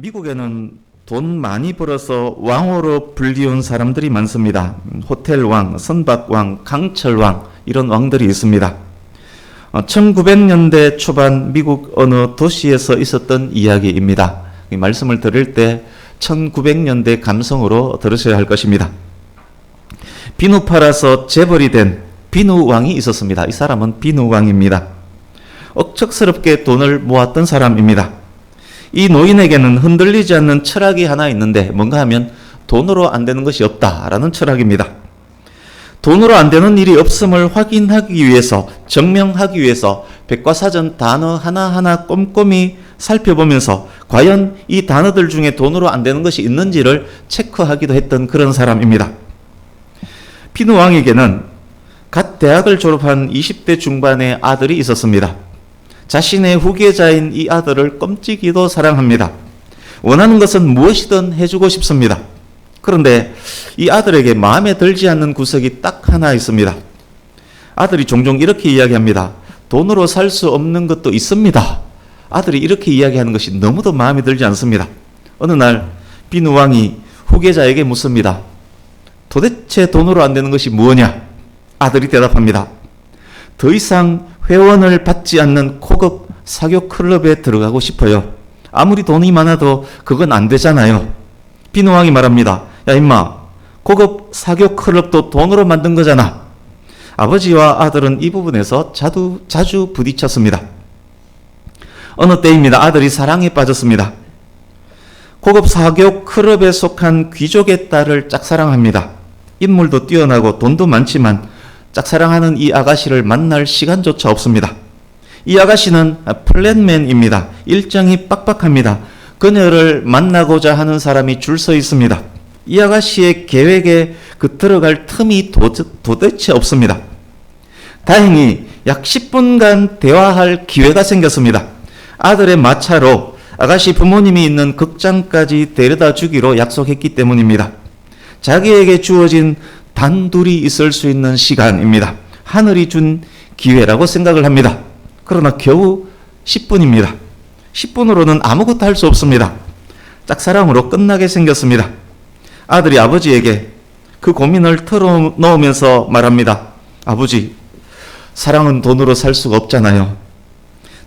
미국에는 돈 많이 벌어서 왕으로 불리운 사람들이 많습니다. 호텔왕, 선박왕, 강철왕 이런 왕들이 있습니다. 1900년대 초반 미국 어느 도시에서 있었던 이야기입니다. 이 말씀을 드릴 때 1900년대 감성으로 들으셔야 할 것입니다. 비누 팔아서 재벌이 된 비누왕이 있었습니다. 이 사람은 비누왕입니다. 억척스럽게 돈을 모았던 사람입니다. 이 노인에게는 흔들리지 않는 철학이 하나 있는데 뭔가 하면 돈으로 안 되는 것이 없다라는 철학입니다. 돈으로 안 되는 일이 없음을 확인하기 위해서, 증명하기 위해서 백과사전 단어 하나하나 꼼꼼히 살펴보면서 과연 이 단어들 중에 돈으로 안 되는 것이 있는지를 체크하기도 했던 그런 사람입니다. 비누왕에게는 갓 대학을 졸업한 20대 중반의 아들이 있었습니다. 자신의 후계자인 이 아들을 껌찍이도 사랑합니다. 원하는 것은 무엇이든 해주고 싶습니다. 그런데 이 아들에게 마음에 들지 않는 구석이 딱 하나 있습니다. 아들이 종종 이렇게 이야기합니다. 돈으로 살 수 없는 것도 있습니다. 아들이 이렇게 이야기하는 것이 너무도 마음에 들지 않습니다. 어느 날 비누왕이 후계자에게 묻습니다. 도대체 돈으로 안 되는 것이 무엇냐? 아들이 대답합니다. 더 이상 회원을 받지 않는 고급 사교 클럽에 들어가고 싶어요. 아무리 돈이 많아도 그건 안 되잖아요. 비누왕이 말합니다. 야 임마, 고급 사교 클럽도 돈으로 만든 거잖아. 아버지와 아들은 이 부분에서 자주 부딪혔습니다. 어느 때입니다. 아들이 사랑에 빠졌습니다. 고급 사교 클럽에 속한 귀족의 딸을 짝사랑합니다. 인물도 뛰어나고 돈도 많지만 짝사랑하는 이 아가씨를 만날 시간조차 없습니다. 이 아가씨는 플랜맨입니다. 일정이 빡빡합니다. 그녀를 만나고자 하는 사람이 줄 서 있습니다. 이 아가씨의 계획에 들어갈 틈이 도대체 없습니다. 다행히 약 10분간 대화할 기회가 생겼습니다. 아들의 마차로 아가씨 부모님이 있는 극장까지 데려다 주기로 약속했기 때문입니다. 자기에게 주어진 단둘이 있을 수 있는 시간입니다. 하늘이 준 기회라고 생각을 합니다. 그러나 겨우 10분입니다. 10분으로는 아무것도 할 수 없습니다. 짝사랑으로 끝나게 생겼습니다. 아들이 아버지에게 그 고민을 털어놓으면서 말합니다. 아버지, 사랑은 돈으로 살 수가 없잖아요.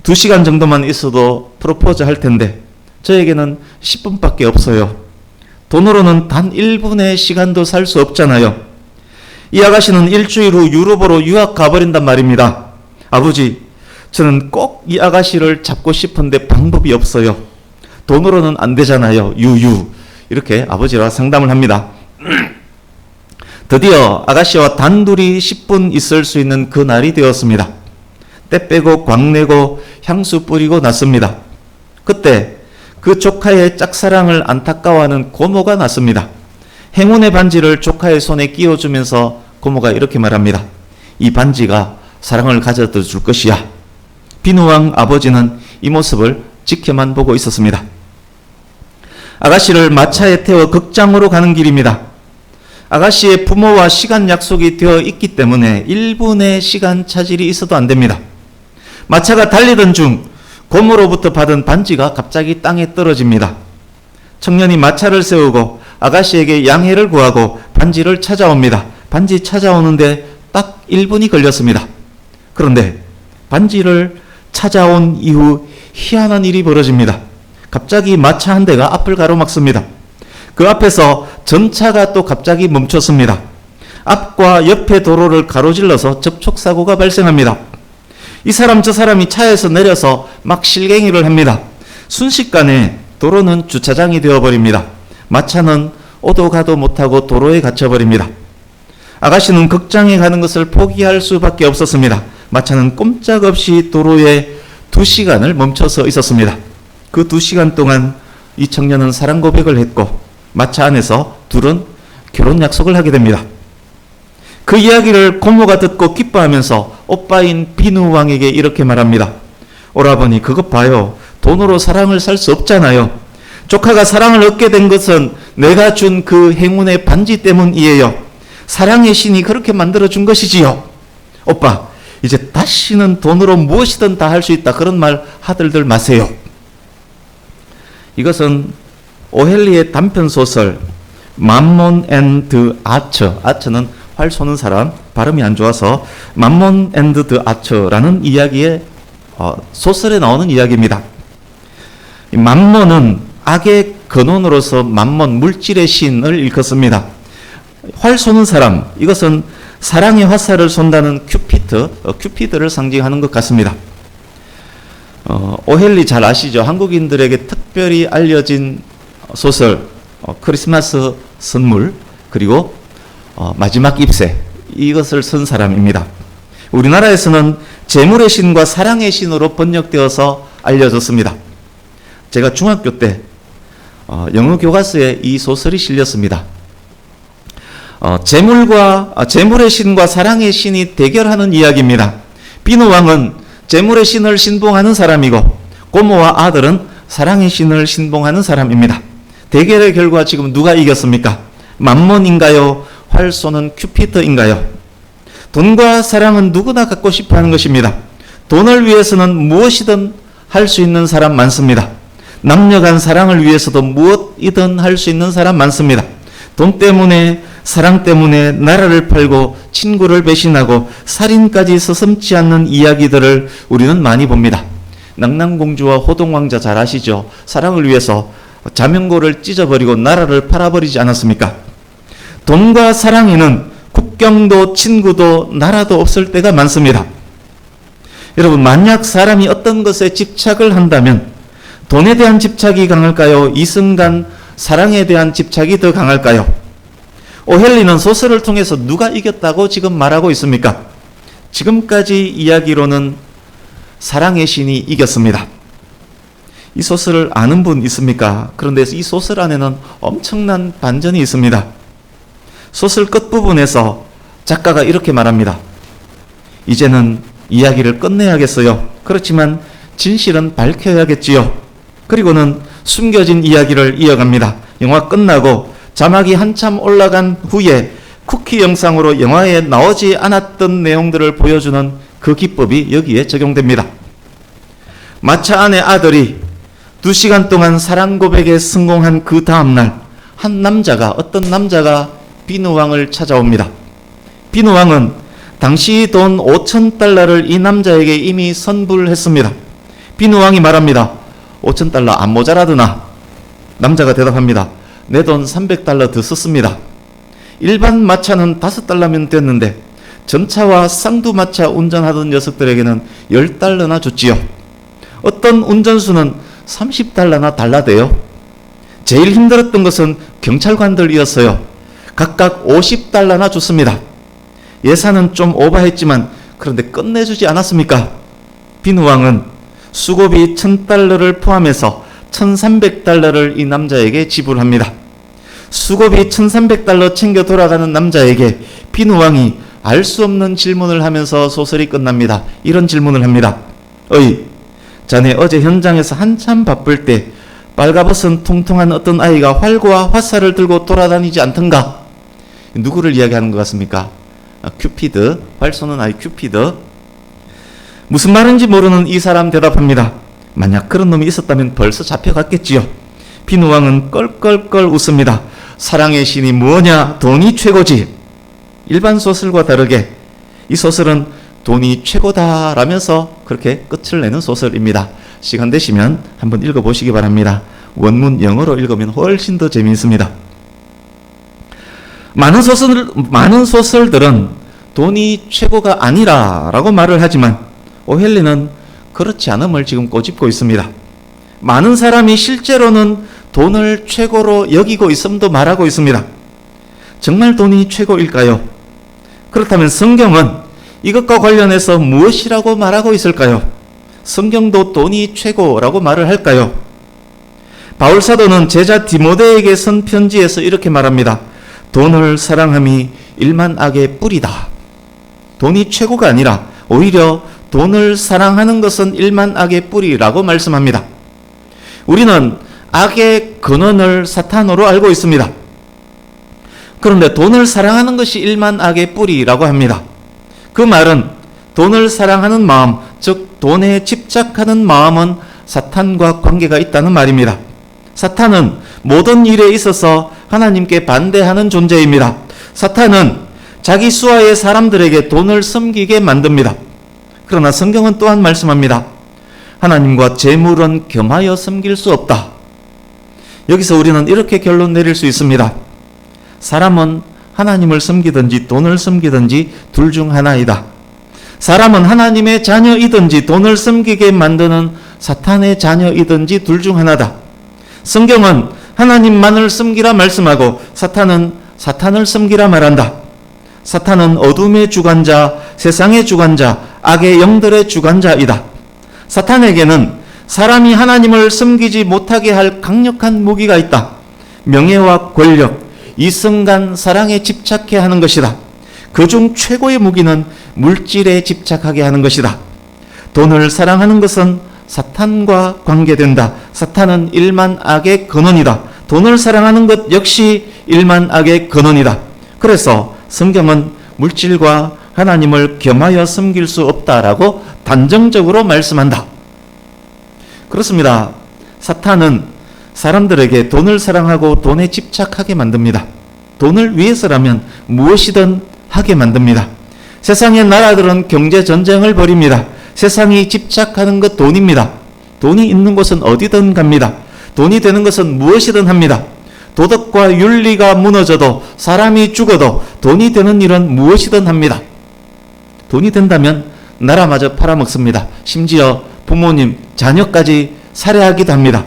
2시간 정도만 있어도 프로포즈 할 텐데 저에게는 10분밖에 없어요. 돈으로는 단 1분의 시간도 살 수 없잖아요. 이 아가씨는 일주일 후 유럽으로 유학 가버린단 말입니다. 아버지, 저는 꼭 이 아가씨를 잡고 싶은데 방법이 없어요. 돈으로는 안 되잖아요. 유유. 이렇게 아버지와 상담을 합니다. 드디어 아가씨와 단둘이 10분 있을 수 있는 그 날이 되었습니다. 때 빼고 광내고 향수 뿌리고 났습니다. 그때 그 조카의 짝사랑을 안타까워하는 고모가 났습니다. 행운의 반지를 조카의 손에 끼워주면서 고모가 이렇게 말합니다. 이 반지가 사랑을 가져다 줄 것이야. 비누왕 아버지는 이 모습을 지켜만 보고 있었습니다. 아가씨를 마차에 태워 극장으로 가는 길입니다. 아가씨의 부모와 시간 약속이 되어 있기 때문에 1분의 시간 차질이 있어도 안 됩니다. 마차가 달리던 중 고모로부터 받은 반지가 갑자기 땅에 떨어집니다. 청년이 마차를 세우고 아가씨에게 양해를 구하고 반지를 찾아옵니다. 반지 찾아오는데 딱 1분이 걸렸습니다. 그런데 반지를 찾아온 이후 희한한 일이 벌어집니다. 갑자기 마차 한 대가 앞을 가로막습니다. 그 앞에서 전차가 또 갑자기 멈췄습니다. 앞과 옆의 도로를 가로질러서 접촉사고가 발생합니다. 이 사람 저 사람이 차에서 내려서 막 실갱이를 합니다. 순식간에 도로는 주차장이 되어버립니다. 마차는 오도 가도 못하고 도로에 갇혀버립니다. 아가씨는 극장에 가는 것을 포기할 수밖에 없었습니다. 마차는 꼼짝없이 도로에 2시간을 멈춰서 있었습니다. 그 2시간 동안 이 청년은 사랑 고백을 했고 마차 안에서 둘은 결혼 약속을 하게 됩니다. 그 이야기를 고모가 듣고 기뻐하면서 오빠인 비누왕에게 이렇게 말합니다. 오라버니, 그것 봐요. 돈으로 사랑을 살 수 없잖아요. 조카가 사랑을 얻게 된 것은 내가 준 그 행운의 반지 때문이에요. 사랑의 신이 그렇게 만들어준 것이지요. 오빠, 이제 다시는 돈으로 무엇이든 다 할 수 있다. 그런 말 하들들 마세요. 이것은 오헬리의 단편 소설 맘몬 앤드 아처, 아처는 활 쏘는 사람, 발음이 안 좋아서 맘몬 앤드 드 아처라는 이야기의 소설에 나오는 이야기입니다. 이 맘몬은 악의 근원으로서 맘몬, 물질의 신을 일컫습니다. 활 쏘는 사람, 이것은 사랑의 화살을 쏜다는 큐피드를 상징하는 것 같습니다. 오헬리 잘 아시죠? 한국인들에게 특별히 알려진 소설 크리스마스 선물, 그리고 마지막 잎새, 이것을 쓴 사람입니다. 우리나라에서는 재물의 신과 사랑의 신으로 번역되어서 알려졌습니다. 제가 중학교 때 영어 교과서에 이 소설이 실렸습니다. 재물의 신과 사랑의 신이 대결하는 이야기입니다. 비누 왕은 재물의 신을 신봉하는 사람이고 고모와 아들은 사랑의 신을 신봉하는 사람입니다. 대결의 결과 지금 누가 이겼습니까? 맘몬인가요? 활 쏘는 큐피드인가요? 돈과 사랑은 누구나 갖고 싶어 하는 것입니다. 돈을 위해서는 무엇이든 할 수 있는 사람 많습니다. 남녀 간 사랑을 위해서도 무엇이든 할 수 있는 사람 많습니다. 돈 때문에, 사랑 때문에 나라를 팔고 친구를 배신하고 살인까지 서슴지 않는 이야기들을 우리는 많이 봅니다. 낭낭공주와 호동왕자 잘 아시죠? 사랑을 위해서 자명고를 찢어버리고 나라를 팔아버리지 않았습니까? 돈과 사랑에는 국경도 친구도 나라도 없을 때가 많습니다. 여러분, 만약 사람이 어떤 것에 집착을 한다면 돈에 대한 집착이 강할까요? 이승간 사랑에 대한 집착이 더 강할까요? 오헬리는 소설을 통해서 누가 이겼다고 지금 말하고 있습니까? 지금까지 이야기로는 사랑의 신이 이겼습니다. 이 소설을 아는 분 있습니까? 그런데 이 소설 안에는 엄청난 반전이 있습니다. 소설 끝부분에서 작가가 이렇게 말합니다. 이제는 이야기를 끝내야겠어요. 그렇지만 진실은 밝혀야겠지요. 그리고는 숨겨진 이야기를 이어갑니다. 영화 끝나고 자막이 한참 올라간 후에 쿠키 영상으로 영화에 나오지 않았던 내용들을 보여주는 그 기법이 여기에 적용됩니다. 마차 안의 아들이 2시간 동안 사랑 고백에 성공한 그 다음날 어떤 남자가 비누 왕을 찾아옵니다. 비누 왕은 당시 돈 5,000달러를 이 남자에게 이미 선불했습니다. 비누 왕이 말합니다. 5,000달러 안 모자라드나? 남자가 대답합니다. 내 돈 300달러 더 썼습니다. 일반 마차는 5달러면 됐는데 전차와 쌍두마차 운전하던 녀석들에게는 10달러나 줬지요. 어떤 운전수는 30달러나 달라대요. 제일 힘들었던 것은 경찰관들이었어요. 각각 50달러나 줬습니다. 예산은 좀 오버했지만 그런데 끝내주지 않았습니까? 비누 왕은 수고비 1,000달러를 포함해서 1,300달러를 이 남자에게 지불합니다. 수고비 1,300달러 챙겨 돌아가는 남자에게 비누 왕이 알 수 없는 질문을 하면서 소설이 끝납니다. 이런 질문을 합니다. 자네 어제 현장에서 한참 바쁠 때 빨가벗은 통통한 어떤 아이가 활과 화살을 들고 돌아다니지 않던가? 누구를 이야기하는 것 같습니까? 큐피드, 활 쏘는 아이 큐피드. 무슨 말인지 모르는 이 사람 대답합니다. 만약 그런 놈이 있었다면 벌써 잡혀갔겠지요. 비누 왕은 껄껄껄 웃습니다. 사랑의 신이 뭐냐? 돈이 최고지. 일반 소설과 다르게 이 소설은 돈이 최고다라면서 그렇게 끝을 내는 소설입니다. 시간 되시면 한번 읽어보시기 바랍니다. 원문 영어로 읽으면 훨씬 더 재미있습니다. 많은 소설들은 돈이 최고가 아니라라고 말을 하지만 오헬리는 그렇지 않음을 지금 꼬집고 있습니다. 많은 사람이 실제로는 돈을 최고로 여기고 있음도 말하고 있습니다. 정말 돈이 최고일까요? 그렇다면 성경은 이것과 관련해서 무엇이라고 말하고 있을까요? 성경도 돈이 최고라고 말을 할까요? 바울 사도는 제자 디모데에게 쓴 편지에서 이렇게 말합니다. 돈을 사랑함이 일만 악의 뿌리다. 돈이 최고가 아니라 오히려 돈을 사랑하는 것은 일만 악의 뿌리라고 말씀합니다. 우리는 악의 근원을 사탄으로 알고 있습니다. 그런데 돈을 사랑하는 것이 일만 악의 뿌리라고 합니다. 그 말은 돈을 사랑하는 마음, 즉 돈에 집착하는 마음은 사탄과 관계가 있다는 말입니다. 사탄은 모든 일에 있어서 하나님께 반대하는 존재입니다. 사탄은 자기 수하의 사람들에게 돈을 섬기게 만듭니다. 그러나 성경은 또한 말씀합니다. 하나님과 재물은 겸하여 섬길 수 없다. 여기서 우리는 이렇게 결론 내릴 수 있습니다. 사람은 하나님을 섬기든지 돈을 섬기든지 둘 중 하나이다. 사람은 하나님의 자녀이든지 돈을 섬기게 만드는 사탄의 자녀이든지 둘 중 하나다. 성경은 하나님만을 섬기라 말씀하고 사탄은 사탄을 섬기라 말한다. 사탄은 어둠의 주관자, 세상의 주관자, 악의 영들의 주관자이다. 사탄에게는 사람이 하나님을 섬기지 못하게 할 강력한 무기가 있다. 명예와 권력, 이성간 사랑에 집착해 하는 것이다. 그중 최고의 무기는 물질에 집착하게 하는 것이다. 돈을 사랑하는 것은 사탄과 관계된다. 사탄은 일만 악의 근원이다. 돈을 사랑하는 것 역시 일만 악의 근원이다. 그래서 성경은 물질과 하나님을 겸하여 섬길 수 없다라고 단정적으로 말씀한다. 그렇습니다. 사탄은 사람들에게 돈을 사랑하고 돈에 집착하게 만듭니다. 돈을 위해서라면 무엇이든 하게 만듭니다. 세상의 나라들은 경제 전쟁을 벌입니다. 세상이 집착하는 것 돈입니다. 돈이 있는 곳은 어디든 갑니다. 돈이 되는 것은 무엇이든 합니다. 도덕과 윤리가 무너져도 사람이 죽어도 돈이 되는 일은 무엇이든 합니다. 돈이 된다면 나라마저 팔아먹습니다. 심지어 부모님, 자녀까지 살해하기도 합니다.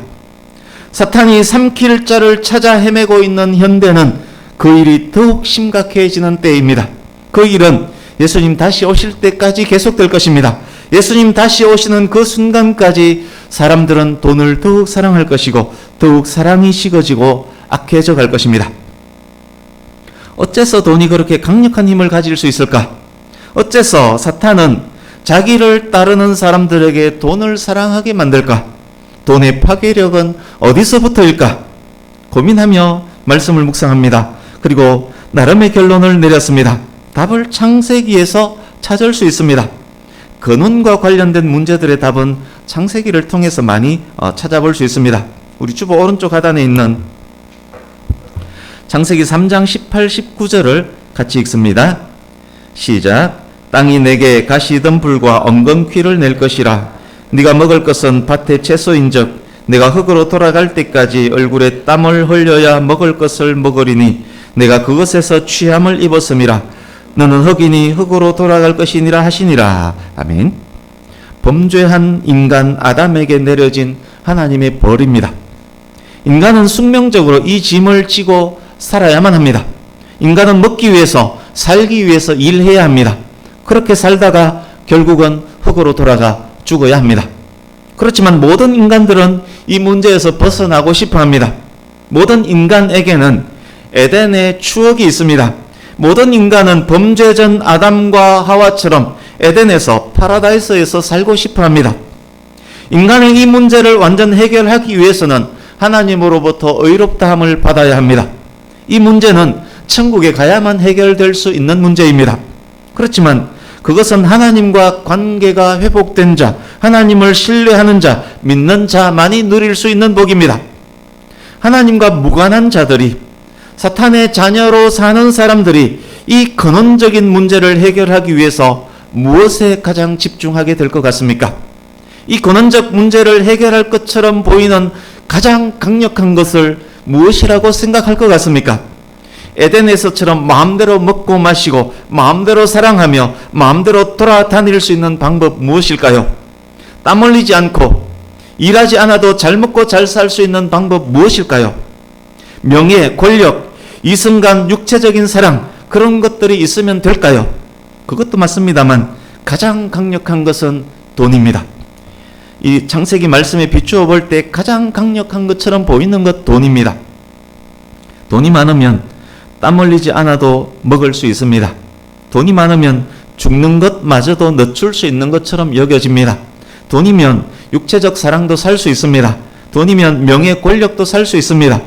사탄이 삼킬 자를 찾아 헤매고 있는 현대는 그 일이 더욱 심각해지는 때입니다. 그 일은 예수님 다시 오실 때까지 계속될 것입니다. 예수님 다시 오시는 그 순간까지 사람들은 돈을 더욱 사랑할 것이고 더욱 사랑이 식어지고 악해져 갈 것입니다. 어째서 돈이 그렇게 강력한 힘을 가질 수 있을까? 어째서 사탄은 자기를 따르는 사람들에게 돈을 사랑하게 만들까? 돈의 파괴력은 어디서부터일까? 고민하며 말씀을 묵상합니다. 그리고 나름의 결론을 내렸습니다. 답을 창세기에서 찾을 수 있습니다. 근원과 관련된 문제들의 답은 창세기를 통해서 많이 찾아볼 수 있습니다. 우리 주보 오른쪽 하단에 있는 창세기 3장 18, 19절을 같이 읽습니다. 시작. 땅이 내게 가시덤불과 엉겅퀴를 낼 것이라. 네가 먹을 것은 밭의 채소인즉 내가 흙으로 돌아갈 때까지 얼굴에 땀을 흘려야 먹을 것을 먹으리니 내가 그것에서 취함을 입었음이라. 너는 흙이니 흙으로 돌아갈 것이니라 하시니라. 아멘. 범죄한 인간 아담에게 내려진 하나님의 벌입니다. 인간은 숙명적으로 이 짐을 지고 살아야만 합니다. 인간은 먹기 위해서, 살기 위해서 일해야 합니다. 그렇게 살다가 결국은 흙으로 돌아가 죽어야 합니다. 그렇지만 모든 인간들은 이 문제에서 벗어나고 싶어 합니다. 모든 인간에게는 에덴의 추억이 있습니다. 모든 인간은 범죄 전 아담과 하와처럼 에덴에서 파라다이스에서 살고 싶어 합니다. 인간의 이 문제를 완전 해결하기 위해서는 하나님으로부터 의롭다함을 받아야 합니다. 이 문제는 천국에 가야만 해결될 수 있는 문제입니다. 그렇지만 그것은 하나님과 관계가 회복된 자, 하나님을 신뢰하는 자, 믿는 자만이 누릴 수 있는 복입니다. 하나님과 무관한 자들이, 사탄의 자녀로 사는 사람들이 이 근원적인 문제를 해결하기 위해서 무엇에 가장 집중하게 될 것 같습니까? 이 근원적 문제를 해결할 것처럼 보이는 가장 강력한 것을 무엇이라고 생각할 것 같습니까? 에덴에서처럼 마음대로 먹고 마시고 마음대로 사랑하며 마음대로 돌아다닐 수 있는 방법 무엇일까요? 땀 흘리지 않고 일하지 않아도 잘 먹고 잘 살 수 있는 방법 무엇일까요? 명예, 권력, 이성간, 육체적인 사랑, 그런 것들이 있으면 될까요? 그것도 맞습니다만 가장 강력한 것은 돈입니다. 이 창세기 말씀에 비추어 볼 때 가장 강력한 것처럼 보이는 것 돈입니다. 돈이 많으면 땀 흘리지 않아도 먹을 수 있습니다. 돈이 많으면 죽는 것마저도 늦출 수 있는 것처럼 여겨집니다. 돈이면 육체적 사랑도 살 수 있습니다. 돈이면 명예 권력도 살 수 있습니다.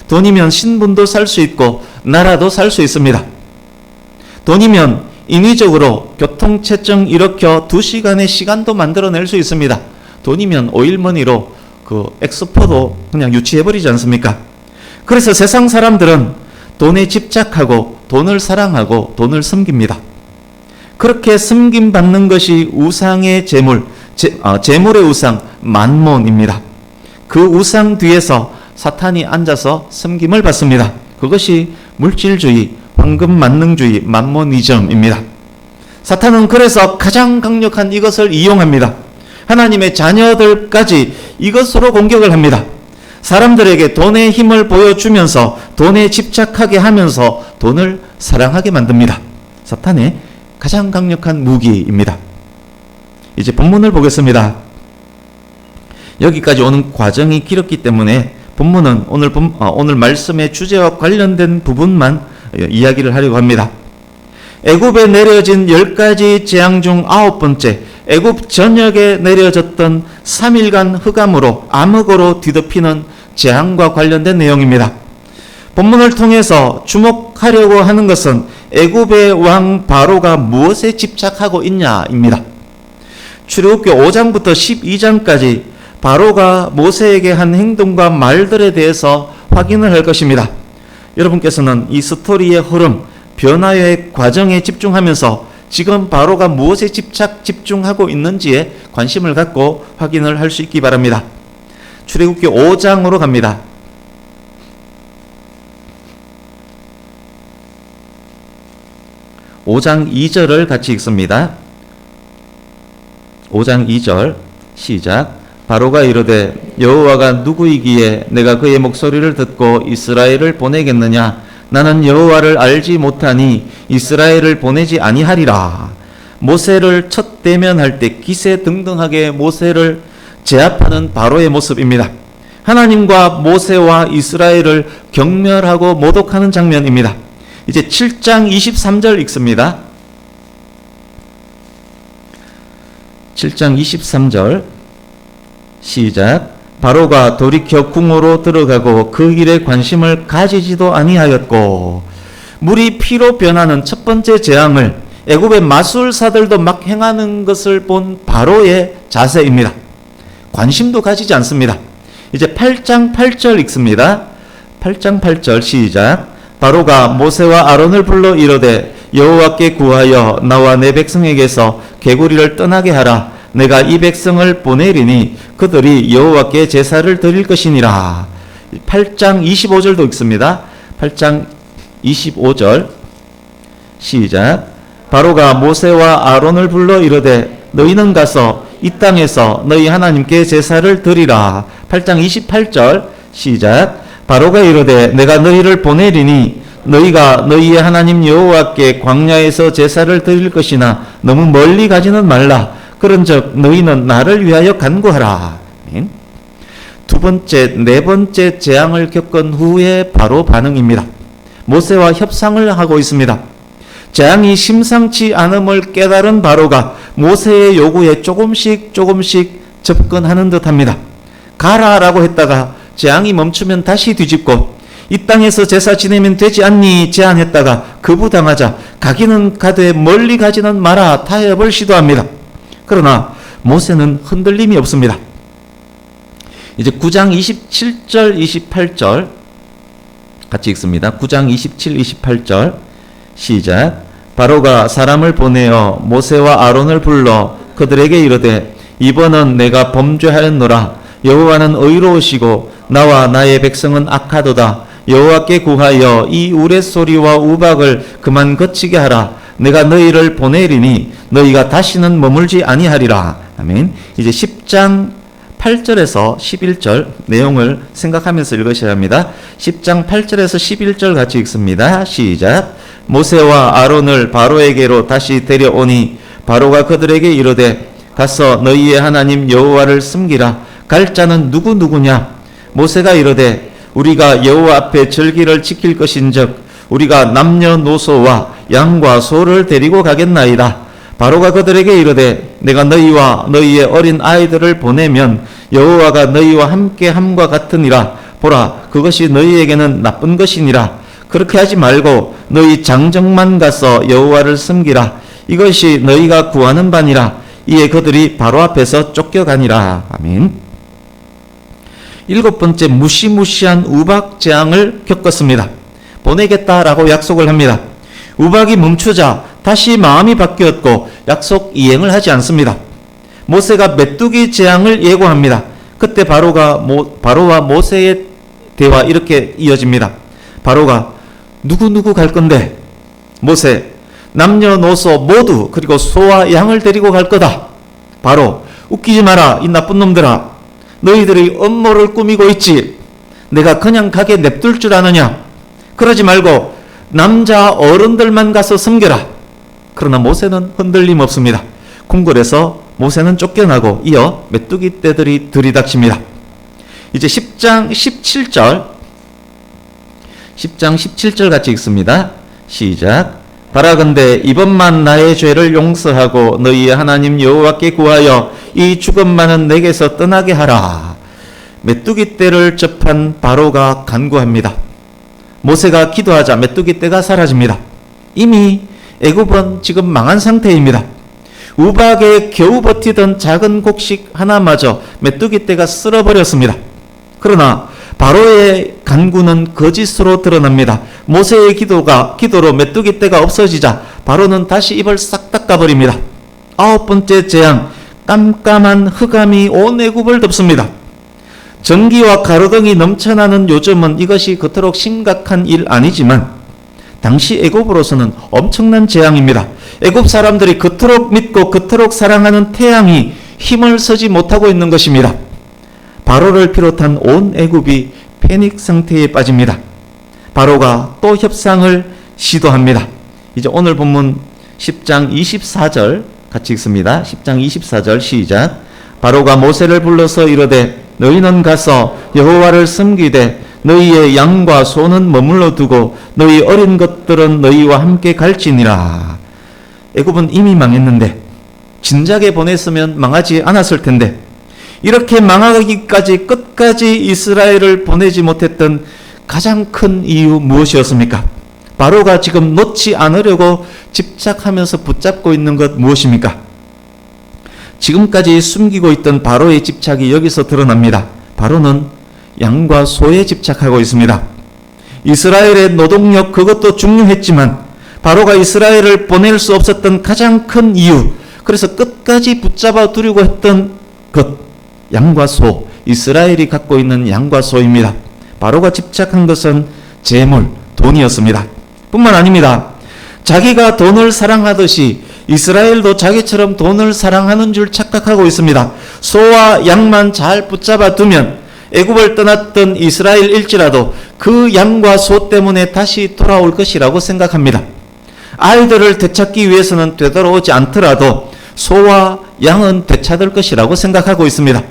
돈이면 신분도 살 수 있고 나라도 살 수 있습니다. 돈이면 인위적으로 교통체증 일으켜 2시간의 시간도 만들어낼 수 있습니다. 돈이면 오일머니로 그 엑스포도 그냥 유치해버리지 않습니까? 그래서 세상 사람들은 돈에 집착하고 돈을 사랑하고 돈을 섬깁니다. 그렇게 섬김받는 것이 우상의 재물, 재물의 우상 만몬입니다. 그 우상 뒤에서 사탄이 앉아서 섬김을 받습니다. 그것이 물질주의, 황금만능주의, 만모니즘입니다. 사탄은 그래서 가장 강력한 이것을 이용합니다. 하나님의 자녀들까지 이것으로 공격을 합니다. 사람들에게 돈의 힘을 보여주면서 돈에 집착하게 하면서 돈을 사랑하게 만듭니다. 사탄의 가장 강력한 무기입니다. 이제 본문을 보겠습니다. 여기까지 오는 과정이 길었기 때문에 본문은 오늘 말씀의 주제와 관련된 부분만 이야기를 하려고 합니다. 애굽에 내려진 10가지 재앙 중 9번째, 애굽 전역에 내려졌던 3일간 흑암으로 암흑으로 뒤덮이는 재앙과 관련된 내용입니다. 본문을 통해서 주목하려고 하는 것은 애굽의 왕 바로가 무엇에 집착하고 있냐입니다. 출애굽기 5장부터 12장까지 바로가 모세에게 한 행동과 말들에 대해서 확인을 할 것입니다. 여러분께서는 이 스토리의 흐름, 변화의 과정에 집중하면서 지금 바로가 무엇에 집중하고 있는지에 관심을 갖고 확인을 할 수 있기 바랍니다. 출애굽기 5장으로 갑니다. 5장 2절을 같이 읽습니다. 5장 2절 시작. 바로가 이르되 여호와가 누구이기에 내가 그의 목소리를 듣고 이스라엘을 보내겠느냐? 나는 여호와를 알지 못하니 이스라엘을 보내지 아니하리라. 모세를 첫 대면할 때 기세등등하게 모세를 제압하는 바로의 모습입니다. 하나님과 모세와 이스라엘을 경멸하고 모독하는 장면입니다. 이제 7장 23절 읽습니다. 7장 23절 시작. 바로가 돌이켜 궁으로 들어가고 그 일에 관심을 가지지도 아니하였고. 물이 피로 변하는 첫 번째 재앙을 애굽의 마술사들도 막 행하는 것을 본 바로의 자세입니다. 관심도 가지지 않습니다. 이제 8장 8절 읽습니다. 8장 8절 시작. 바로가 모세와 아론을 불러 이르되 여호와께 구하여 나와 내 백성에게서 개구리를 떠나게 하라. 내가 이 백성을 보내리니 그들이 여호와께 제사를 드릴 것이니라. 8장 25절도 읽습니다. 8장 25절 시작. 바로가 모세와 아론을 불러 이르되 너희는 가서 이 땅에서 너희 하나님께 제사를 드리라. 8장 28절 시작. 바로가 이르되 내가 너희를 보내리니 너희가 너희의 하나님 여호와께 광야에서 제사를 드릴 것이나 너무 멀리 가지는 말라. 그런즉 너희는 나를 위하여 간구하라. 두 번째, 네 번째 재앙을 겪은 후에 바로 반응입니다. 모세와 협상을 하고 있습니다. 재앙이 심상치 않음을 깨달은 바로가 모세의 요구에 조금씩 접근하는 듯합니다. 가라라고 했다가 재앙이 멈추면 다시 뒤집고 이 땅에서 제사 지내면 되지 않니 제안했다가 거부당하자 가기는 가되 멀리 가지는 마라 타협을 시도합니다. 그러나 모세는 흔들림이 없습니다. 이제 9장 27절 28절 같이 읽습니다. 9장 27, 28절 시작. 바로가 사람을 보내어 모세와 아론을 불러 그들에게 이르되 이번은 내가 범죄하였노라. 여호와는 의로우시고 나와 나의 백성은 악하도다. 여호와께 구하여 이 우레소리와 우박을 그만 그치게 하라. 내가 너희를 보내리니 너희가 다시는 머물지 아니하리라. 아멘. 이제 10장 8절에서 11절 내용을 생각하면서 읽으셔야 합니다. 10장 8절에서 11절 같이 읽습니다. 시작. 모세와 아론을 바로에게로 다시 데려오니 바로가 그들에게 이르되 가서 너희의 하나님 여호와를 섬기라. 갈 자는 누구냐? 모세가 이르되 우리가 여호와 앞에 절기를 지킬 것인즉 우리가 남녀노소와 양과 소를 데리고 가겠나이다. 바로가 그들에게 이르되 내가 너희와 너희의 어린 아이들을 보내면 여호와가 너희와 함께 함과 같으니라. 보라, 그것이 너희에게는 나쁜 것이니라. 그렇게 하지 말고 너희 장정만 가서 여호와를 섬기라. 이것이 너희가 구하는 바니라. 이에 그들이 바로 앞에서 쫓겨가니라. 아멘. 7번째 무시무시한 우박 재앙을 겪었습니다. 보내겠다라고 약속을 합니다. 우박이 멈추자 다시 마음이 바뀌었고 약속 이행을 하지 않습니다. 모세가 메뚜기 재앙을 예고합니다. 그때 바로와 모세의 대화 이렇게 이어집니다. 바로가 누구 갈 건데? 모세, 남녀노소 모두 그리고 소와 양을 데리고 갈 거다. 바로 웃기지 마라 이 나쁜 놈들아. 너희들이 음모를 꾸미고 있지. 내가 그냥 가게 냅둘 줄 아느냐. 그러지 말고 남자 어른들만 가서 섬겨라. 그러나 모세는 흔들림 없습니다. 궁궐에서 모세는 쫓겨나고 이어 메뚜기 떼들이 들이닥칩니다. 이제 10장 17절 같이 읽습니다. 시작. 바라건대 이번만 나의 죄를 용서하고 너희의 하나님 여호와께 구하여 이 죽음만은 내게서 떠나게 하라. 메뚜기 떼를 접한 바로가 간구합니다. 모세가 기도하자 메뚜기 떼가 사라집니다. 이미 애굽은 지금 망한 상태입니다. 우박에 겨우 버티던 작은 곡식 하나마저 메뚜기 떼가 쓸어버렸습니다. 그러나 바로의 간구는 거짓으로 드러납니다. 모세의 기도로 메뚜기 떼가 없어지자 바로는 다시 입을 싹 닦아버립니다. 9번째 재앙, 깜깜한 흑암이 온 애굽을 덮습니다. 전기와 가로등이 넘쳐나는 요즘은 이것이 그토록 심각한 일 아니지만 당시 애굽으로서는 엄청난 재앙입니다. 애굽 사람들이 그토록 믿고 그토록 사랑하는 태양이 힘을 쓰지 못하고 있는 것입니다. 바로를 비롯한 온 애굽이 패닉 상태에 빠집니다. 바로가 또 협상을 시도합니다. 이제 오늘 본문 10장 24절 같이 읽습니다. 10장 24절 시작. 바로가 모세를 불러서 이르되 너희는 가서 여호와를 섬기되 너희의 양과 소는 머물러 두고 너희 어린 것들은 너희와 함께 갈지니라. 애굽은 이미 망했는데 진작에 보냈으면 망하지 않았을 텐데 이렇게 망하기까지 끝까지 이스라엘을 보내지 못했던 가장 큰 이유 무엇이었습니까? 바로가 지금 놓지 않으려고 집착하면서 붙잡고 있는 것 무엇입니까? 지금까지 숨기고 있던 바로의 집착이 여기서 드러납니다. 바로는 양과 소에 집착하고 있습니다. 이스라엘의 노동력 그것도 중요했지만 바로가 이스라엘을 보낼 수 없었던 가장 큰 이유, 그래서 끝까지 붙잡아 두려고 했던 것, 양과 소, 이스라엘이 갖고 있는 양과 소입니다. 바로가 집착한 것은 재물, 돈이었습니다. 뿐만 아닙니다. 자기가 돈을 사랑하듯이 이스라엘도 자기처럼 돈을 사랑하는 줄 착각하고 있습니다. 소와 양만 잘 붙잡아 두면 애굽을 떠났던 이스라엘일지라도 그 양과 소 때문에 다시 돌아올 것이라고 생각합니다. 아이들을 되찾기 위해서는 되돌아오지 않더라도 소와 양은 되찾을 것이라고 생각하고 있습니다.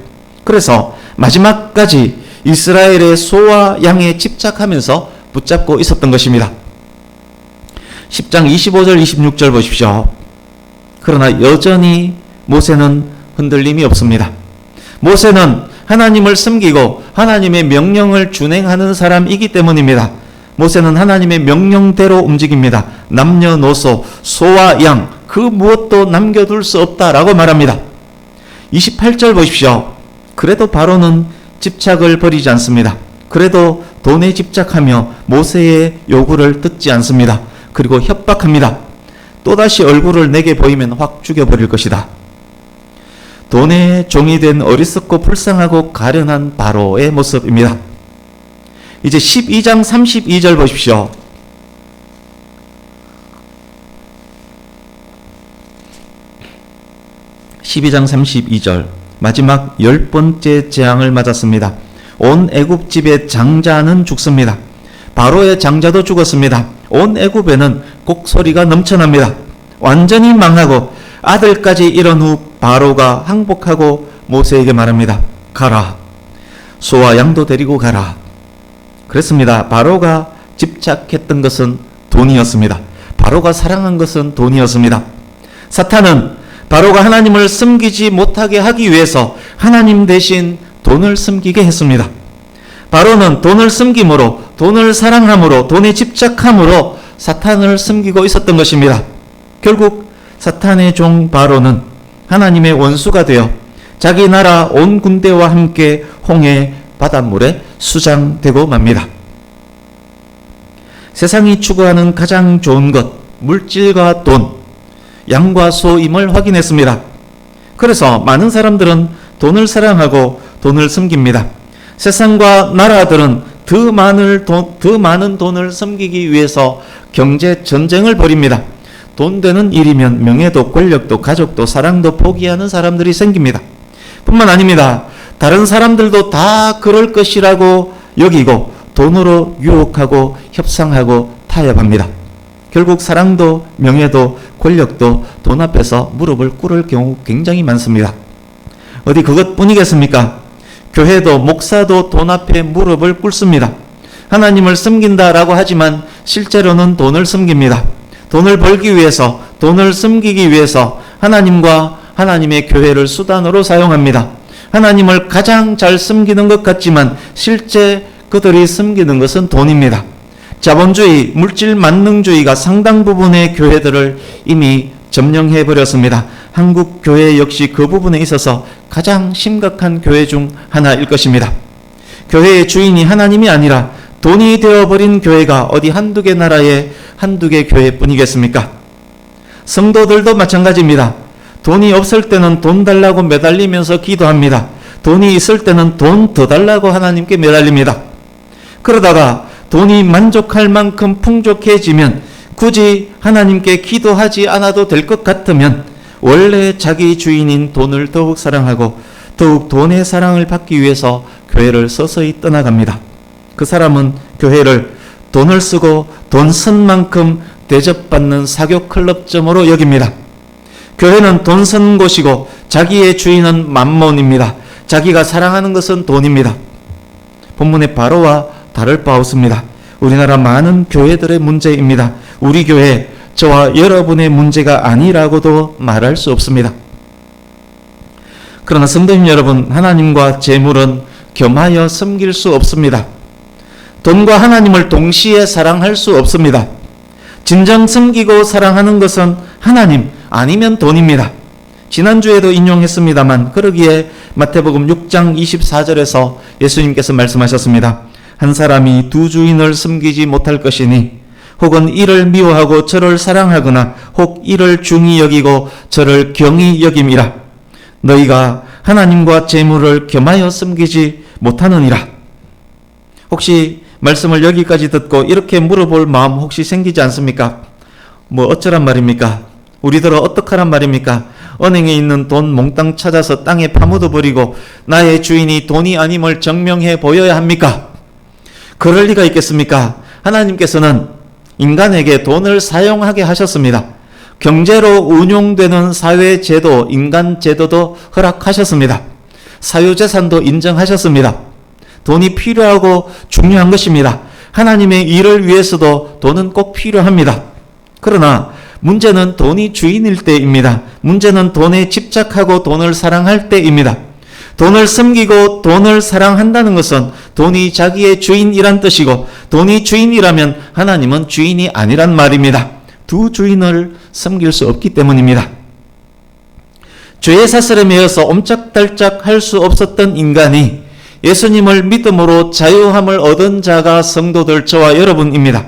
그래서 마지막까지 이스라엘의 소와 양에 집착하면서 붙잡고 있었던 것입니다. 10장 25절 26절 보십시오. 그러나 여전히 모세는 흔들림이 없습니다. 모세는 하나님을 섬기고 하나님의 명령을 준행하는 사람이기 때문입니다. 모세는 하나님의 명령대로 움직입니다. 남녀노소, 소와 양, 그 무엇도 남겨둘 수 없다라고 말합니다. 28절 보십시오. 그래도 바로는 집착을 버리지 않습니다. 그래도 돈에 집착하며 모세의 요구를 듣지 않습니다. 그리고 협박합니다. 또다시 얼굴을 내게 보이면 확 죽여버릴 것이다. 돈의 종이 된 어리석고 불쌍하고 가련한 바로의 모습입니다. 이제 12장 32절 보십시오. 12장 32절 마지막 10번째 재앙을 맞았습니다. 온 애굽 집의 장자는 죽습니다. 바로의 장자도 죽었습니다. 온 애굽에는 곡소리가 넘쳐납니다. 완전히 망하고 아들까지 잃은 후 바로가 항복하고 모세에게 말합니다. 가라. 소와 양도 데리고 가라. 그랬습니다. 바로가 집착했던 것은 돈이었습니다. 바로가 사랑한 것은 돈이었습니다. 사탄은 바로가 하나님을 섬기지 못하게 하기 위해서 하나님 대신 돈을 섬기게 했습니다. 바로는 돈을 섬김으로, 돈을 사랑함으로, 돈에 집착함으로 사탄을 섬기고 있었던 것입니다. 결국 사탄의 종 바로는 하나님의 원수가 되어 자기 나라 온 군대와 함께 홍해 바닷물에 수장되고 맙니다. 세상이 추구하는 가장 좋은 것, 물질과 돈, 양과 소임을 확인했습니다. 그래서 많은 사람들은 돈을 사랑하고 돈을 섬깁니다. 세상과 나라들은 더 많은 돈을 섬기기 위해서 경제 전쟁을 벌입니다. 돈 되는 일이면 명예도 권력도 가족도 사랑도 포기하는 사람들이 생깁니다. 뿐만 아닙니다. 다른 사람들도 다 그럴 것이라고 여기고 돈으로 유혹하고 협상하고 타협합니다. 결국 사랑도 명예도 권력도 돈 앞에서 무릎을 꿇을 경우 굉장히 많습니다. 어디 그것뿐이겠습니까? 교회도 목사도 돈 앞에 무릎을 꿇습니다. 하나님을 섬긴다라고 하지만 실제로는 돈을 섬깁니다. 돈을 벌기 위해서, 돈을 섬기기 위해서 하나님과 하나님의 교회를 수단으로 사용합니다. 하나님을 가장 잘 섬기는 것 같지만 실제 그들이 섬기는 것은 돈입니다. 자본주의, 물질 만능주의가 상당 부분의 교회들을 이미 점령해 버렸습니다. 한국 교회 역시 그 부분에 있어서 가장 심각한 교회 중 하나일 것입니다. 교회의 주인이 하나님이 아니라 돈이 되어버린 교회가 어디 한두 개 나라의 한두 개 교회뿐이겠습니까? 성도들도 마찬가지입니다. 돈이 없을 때는 돈 달라고 매달리면서 기도합니다. 돈이 있을 때는 돈 더 달라고 하나님께 매달립니다. 그러다가 돈이 만족할 만큼 풍족해지면 굳이 하나님께 기도하지 않아도 될 것 같으면 원래 자기 주인인 돈을 더욱 사랑하고 더욱 돈의 사랑을 받기 위해서 교회를 서서히 떠나갑니다. 그 사람은 교회를 돈을 쓰고 돈 쓴 만큼 대접받는 사교 클럽점으로 여깁니다. 교회는 돈 쓴 곳이고 자기의 주인은 맘몬입니다. 자기가 사랑하는 것은 돈입니다. 본문의 바로와 다를 바 없습니다. 우리나라 많은 교회들의 문제입니다. 우리 교회, 저와 여러분의 문제가 아니라고도 말할 수 없습니다. 그러나 성도님 여러분, 하나님과 재물은 겸하여 섬길 수 없습니다. 돈과 하나님을 동시에 사랑할 수 없습니다. 진정 섬기고 사랑하는 것은 하나님 아니면 돈입니다. 지난주에도 인용했습니다만 그러기에 마태복음 6장 24절에서 예수님께서 말씀하셨습니다. 한 사람이 두 주인을 섬기지 못할 것이니 혹은 이를 미워하고 저를 사랑하거나 혹 이를 중히 여기고 저를 경히 여김이라. 너희가 하나님과 재물을 겸하여 섬기지 못하느니라. 혹시 말씀을 여기까지 듣고 이렇게 물어볼 마음 혹시 생기지 않습니까? 뭐 어쩌란 말입니까? 우리들은 어떡하란 말입니까? 은행에 있는 돈 몽땅 찾아서 땅에 파묻어 버리고 나의 주인이 돈이 아님을 증명해 보여야 합니까? 그럴 리가 있겠습니까? 하나님께서는 인간에게 돈을 사용하게 하셨습니다. 경제로 운용되는 사회제도, 인간제도도 허락하셨습니다. 사유재산도 인정하셨습니다. 돈이 필요하고 중요한 것입니다. 하나님의 일을 위해서도 돈은 꼭 필요합니다. 그러나 문제는 돈이 주인일 때입니다. 문제는 돈에 집착하고 돈을 사랑할 때입니다. 돈을 섬기고 돈을 사랑한다는 것은 돈이 자기의 주인이란 뜻이고 돈이 주인이라면 하나님은 주인이 아니란 말입니다. 두 주인을 섬길 수 없기 때문입니다. 죄의 사슬에 매여서 옴짝달짝 할 수 없었던 인간이 예수님을 믿음으로 자유함을 얻은 자가 성도들 저와 여러분입니다.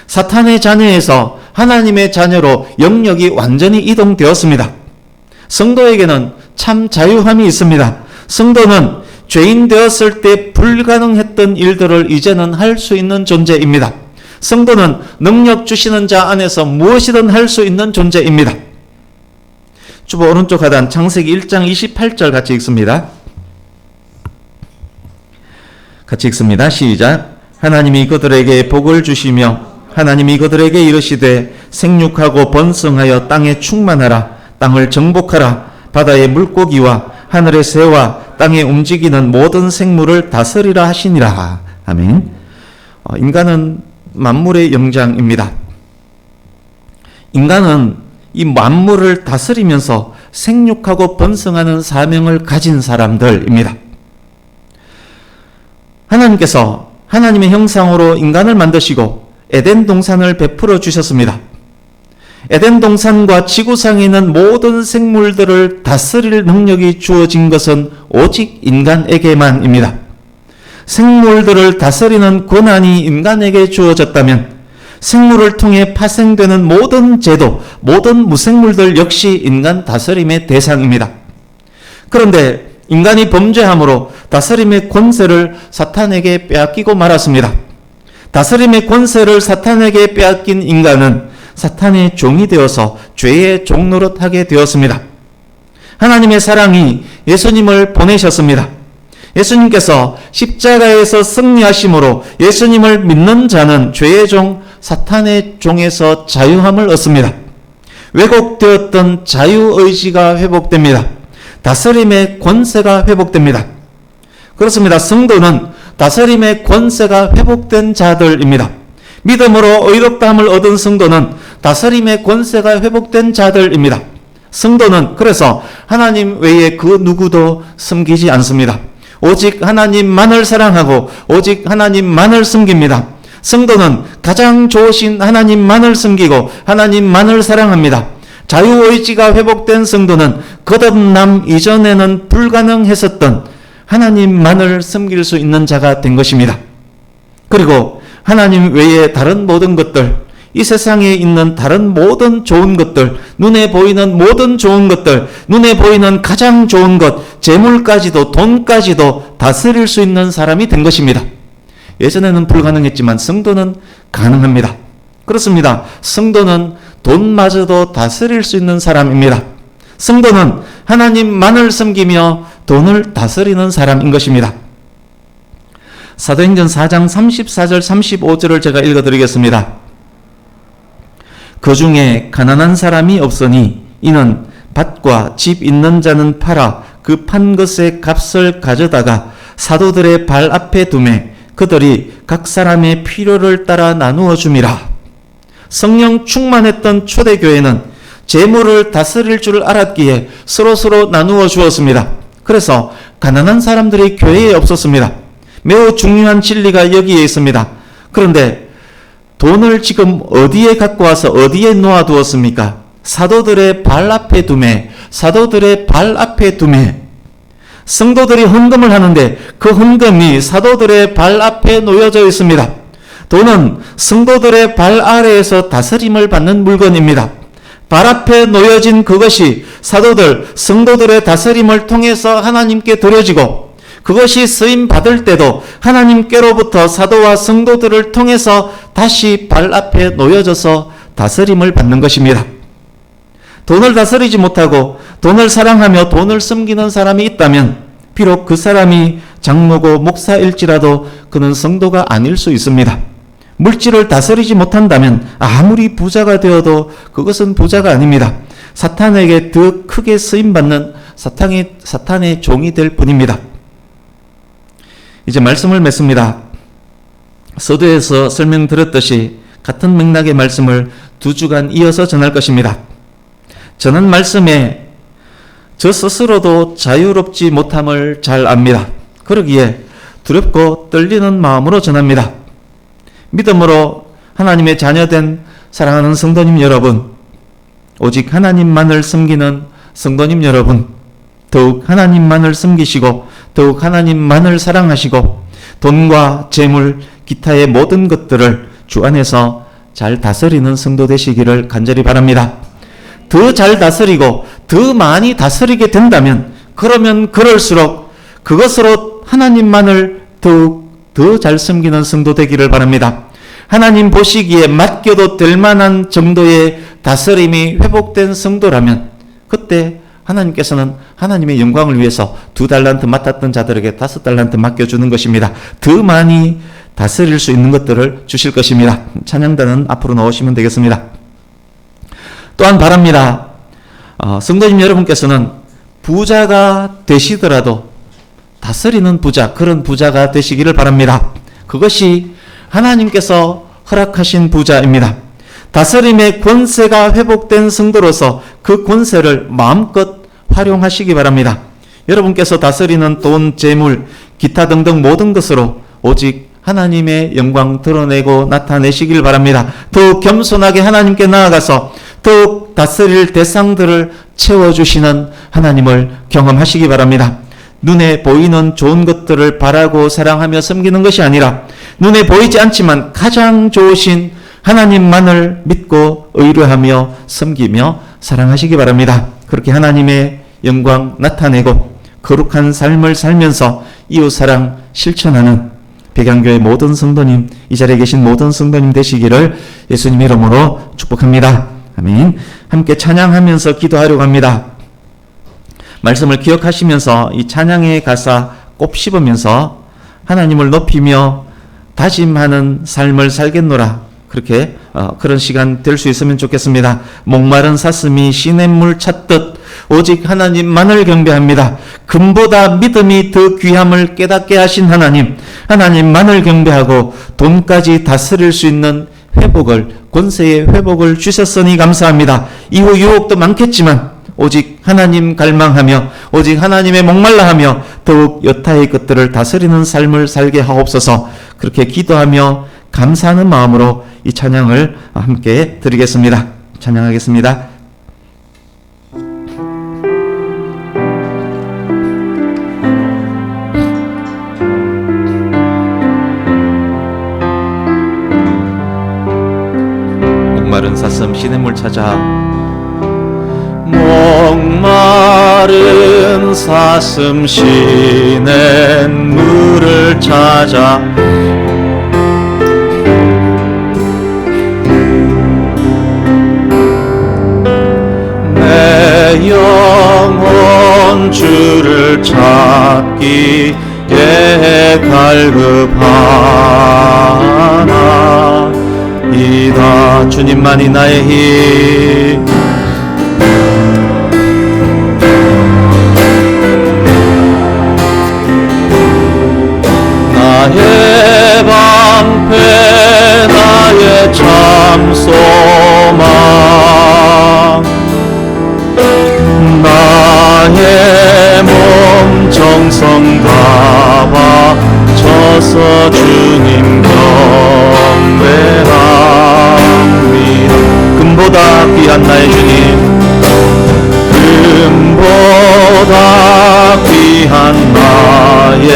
사탄의 자녀에서 하나님의 자녀로 영역이 완전히 이동되었습니다. 성도에게는 참 자유함이 있습니다. 성도는 죄인 되었을 때 불가능했던 일들을 이제는 할 수 있는 존재입니다. 성도는 능력 주시는 자 안에서 무엇이든 할 수 있는 존재입니다. 주보 오른쪽 하단 창세기 1장 28절 같이 읽습니다. 같이 읽습니다. 시작. 하나님이 그들에게 복을 주시며 하나님이 그들에게 이르시되 생육하고 번성하여 땅에 충만하라. 땅을 정복하라. 바다의 물고기와 하늘의 새와 땅에 움직이는 모든 생물을 다스리라 하시니라. 아멘. 인간은 만물의 영장입니다. 인간은 이 만물을 다스리면서 생육하고 번성하는 사명을 가진 사람들입니다. 하나님께서 하나님의 형상으로 인간을 만드시고 에덴 동산을 베풀어 주셨습니다. 에덴 동산과 지구상에 있는 모든 생물들을 다스릴 능력이 주어진 것은 오직 인간에게만입니다. 생물들을 다스리는 권한이 인간에게 주어졌다면 생물을 통해 파생되는 모든 제도, 모든 무생물들 역시 인간 다스림의 대상입니다. 그런데 인간이 범죄함으로 다스림의 권세를 사탄에게 빼앗기고 말았습니다. 다스림의 권세를 사탄에게 빼앗긴 인간은 사탄의 종이 되어서 죄의 종노릇하게 되었습니다. 하나님의 사랑이 예수님을 보내셨습니다. 예수님께서 십자가에서 승리하심으로 예수님을 믿는 자는 죄의 종, 사탄의 종에서 자유함을 얻습니다. 왜곡되었던 자유의지가 회복됩니다. 다스림의 권세가 회복됩니다. 그렇습니다. 성도는 다스림의 권세가 회복된 자들입니다. 믿음으로 의롭다함을 얻은 성도는 다스림의 권세가 회복된 자들입니다. 성도는 그래서 하나님 외에 그 누구도 섬기지 않습니다. 오직 하나님만을 사랑하고 오직 하나님만을 섬깁니다. 성도는 가장 좋으신 하나님만을 섬기고 하나님만을 사랑합니다. 자유의지가 회복된 성도는 거듭남 이전에는 불가능했었던 하나님만을 섬길 수 있는 자가 된 것입니다. 그리고 하나님 외에 다른 모든 것들, 이 세상에 있는 다른 모든 좋은 것들, 눈에 보이는 모든 좋은 것들, 눈에 보이는 가장 좋은 것, 재물까지도 돈까지도 다스릴 수 있는 사람이 된 것입니다. 예전에는 불가능했지만 성도는 가능합니다. 그렇습니다. 성도는 돈마저도 다스릴 수 있는 사람입니다. 성도는 하나님만을 섬기며 돈을 다스리는 사람인 것입니다. 사도행전 4장 34절 35절을 제가 읽어드리겠습니다. 그 중에 가난한 사람이 없으니 이는 밭과 집 있는 자는 팔아 그 판 것의 값을 가져다가 사도들의 발 앞에 두매 그들이 각 사람의 필요를 따라 나누어 줌이라. 성령 충만했던 초대교회는 재물을 다스릴 줄 알았기에 서로서로 나누어 주었습니다. 그래서 가난한 사람들이 교회에 없었습니다. 매우 중요한 진리가 여기에 있습니다. 그런데 돈을 지금 어디에 갖고 와서 어디에 놓아두었습니까? 사도들의 발 앞에 두매, 사도들의 발 앞에 두매. 성도들이 헌금을 하는데 그 헌금이 사도들의 발 앞에 놓여져 있습니다. 돈은 성도들의 발 아래에서 다스림을 받는 물건입니다. 발 앞에 놓여진 그것이 사도들, 성도들의 다스림을 통해서 하나님께 드려지고 그것이 쓰임 받을 때도 하나님께로부터 사도와 성도들을 통해서 다시 발 앞에 놓여져서 다스림을 받는 것입니다. 돈을 다스리지 못하고 돈을 사랑하며 돈을 섬기는 사람이 있다면 비록 그 사람이 장로고 목사일지라도 그는 성도가 아닐 수 있습니다. 물질을 다스리지 못한다면 아무리 부자가 되어도 그것은 부자가 아닙니다. 사탄에게 더 크게 쓰임받는 사탄의 종이 될 뿐입니다. 이제 말씀을 맺습니다. 서두에서 설명드렸듯이 같은 맥락의 말씀을 2주간 이어서 전할 것입니다. 저는 말씀에 저 스스로도 자유롭지 못함을 잘 압니다. 그러기에 두렵고 떨리는 마음으로 전합니다. 믿음으로 하나님의 자녀된 사랑하는 성도님 여러분, 오직 하나님만을 섬기는 성도님 여러분, 더욱 하나님만을 섬기시고 더욱 하나님만을 사랑하시고 돈과 재물, 기타의 모든 것들을 주 안에서 잘 다스리는 성도 되시기를 간절히 바랍니다. 더 잘 다스리고 더 많이 다스리게 된다면 그러면 그럴수록 그것으로 하나님만을 더욱 더 잘 섬기는 성도 되기를 바랍니다. 하나님 보시기에 맡겨도 될 만한 정도의 다스림이 회복된 성도라면 그때 하나님께서는 하나님의 영광을 위해서 2달란트 맡았던 자들에게 5달란트 맡겨주는 것입니다. 더 많이 다스릴 수 있는 것들을 주실 것입니다. 찬양단은 앞으로 나오시면 되겠습니다. 또한 바랍니다. 성도님 여러분께서는 부자가 되시더라도 다스리는 부자, 그런 부자가 되시기를 바랍니다. 그것이 하나님께서 허락하신 부자입니다. 다스림의 권세가 회복된 성도로서 그 권세를 마음껏 활용하시기 바랍니다. 여러분께서 다스리는 돈, 재물, 기타 등등 모든 것으로 오직 하나님의 영광 드러내고 나타내시길 바랍니다. 더욱 겸손하게 하나님께 나아가서 더욱 다스릴 대상들을 채워주시는 하나님을 경험하시기 바랍니다. 눈에 보이는 좋은 것들을 바라고 사랑하며 섬기는 것이 아니라 눈에 보이지 않지만 가장 좋으신 하나님만을 믿고 의뢰하며 섬기며 사랑하시기 바랍니다. 그렇게 하나님의 영광 나타내고 거룩한 삶을 살면서 이웃사랑 실천하는 백양교회 모든 성도님, 이 자리에 계신 모든 성도님 되시기를 예수님 이름으로 축복합니다. 아멘. 함께 찬양하면서 기도하려고 합니다. 말씀을 기억하시면서 이 찬양의 가사 꼭 씹으면서 하나님을 높이며 다짐하는 삶을 살겠노라. 그렇게 그런 시간 될 수 있으면 좋겠습니다. 목마른 사슴이 시냇물 찾듯 오직 하나님만을 경배합니다. 금보다 믿음이 더 귀함을 깨닫게 하신 하나님, 하나님만을 경배하고 돈까지 다스릴 수 있는 회복을, 권세의 회복을 주셨으니 감사합니다. 이후 유혹도 많겠지만 오직 하나님 갈망하며 오직 하나님의 목말라하며 더욱 여타의 것들을 다스리는 삶을 살게 하옵소서. 그렇게 기도하며 감사하는 마음으로 이 찬양을 함께 드리겠습니다. 찬양하겠습니다. 목마른 사슴 시냇물 찾아 목마른 사슴 시냇물을 찾아 내 영혼 주를 찾기에 갈급하나 이다. 주님만이 나의 힘, 나의 방패, 나의 참소망, 나의 몸 정성 다 바쳐서 주님 경배합니다. 금보다 귀한 나의 주님, 금보다 귀한 나의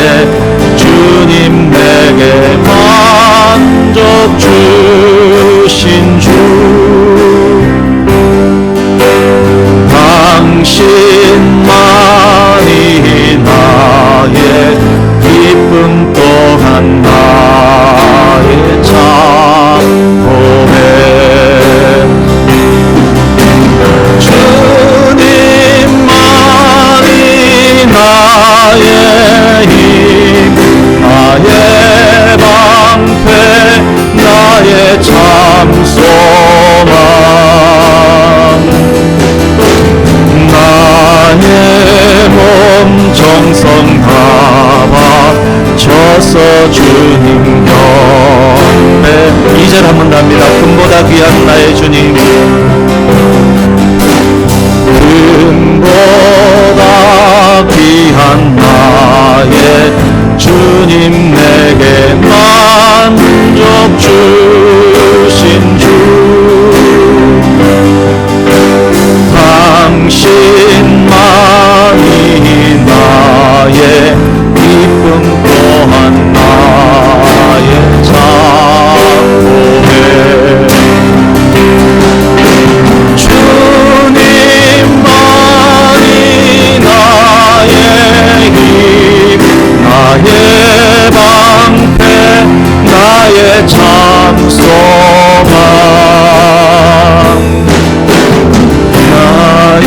주님, 내게 만족 주신 주, 당신만이 나의 기쁨 또한 나의 참고해. 주님만이 나의 힘, 나의 방패, 나의 참소망, 나의 몸 정성 다 바쳐서 주님 경배. 2절 한 번 더 합니다. 금보다 귀한 나의 주님, 금보다 귀한 나의 주님, 내게 만족 주신 주, 당신만이 나의 기쁨 또한 나의 참고해. 주님만이 나의 힘, 나의 방패, 나의 참소망, 나의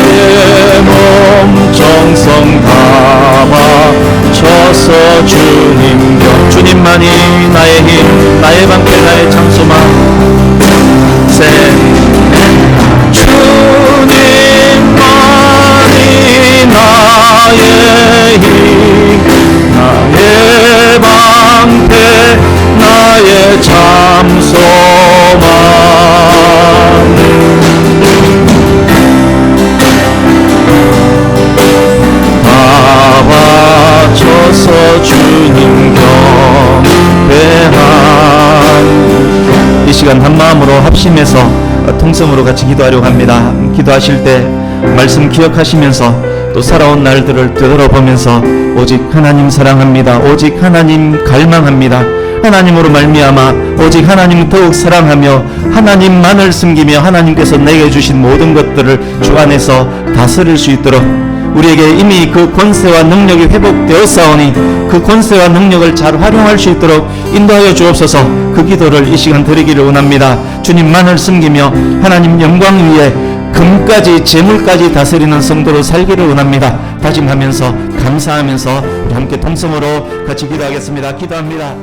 몸 정성 다 바쳐서 주님 경. 주님만이 나의 힘, 나의 방패, 나의 참소망. 주님만이 나의 힘, 나의 방패, 나의 참소망, 다 바쳐서 주님 경배한. 이 시간 한마음으로 합심해서 통성으로 같이 기도하려고 합니다. 기도하실 때 말씀 기억하시면서 또 살아온 날들을 되돌아보면서 오직 하나님 사랑합니다. 오직 하나님 갈망합니다. 하나님으로 말미암아 오직 하나님 더욱 사랑하며 하나님만을 섬기며 하나님께서 내게 주신 모든 것들을 주 안에서 다스릴 수 있도록 우리에게 이미 그 권세와 능력이 회복되었사오니 그 권세와 능력을 잘 활용할 수 있도록 인도하여 주옵소서. 그 기도를 이 시간 드리기를 원합니다. 주님만을 섬기며 하나님 영광 위에 금까지 재물까지 다스리는 성도로 살기를 원합니다. 다짐하면서 감사하면서 우리 함께 통성으로 같이 기도하겠습니다. 기도합니다.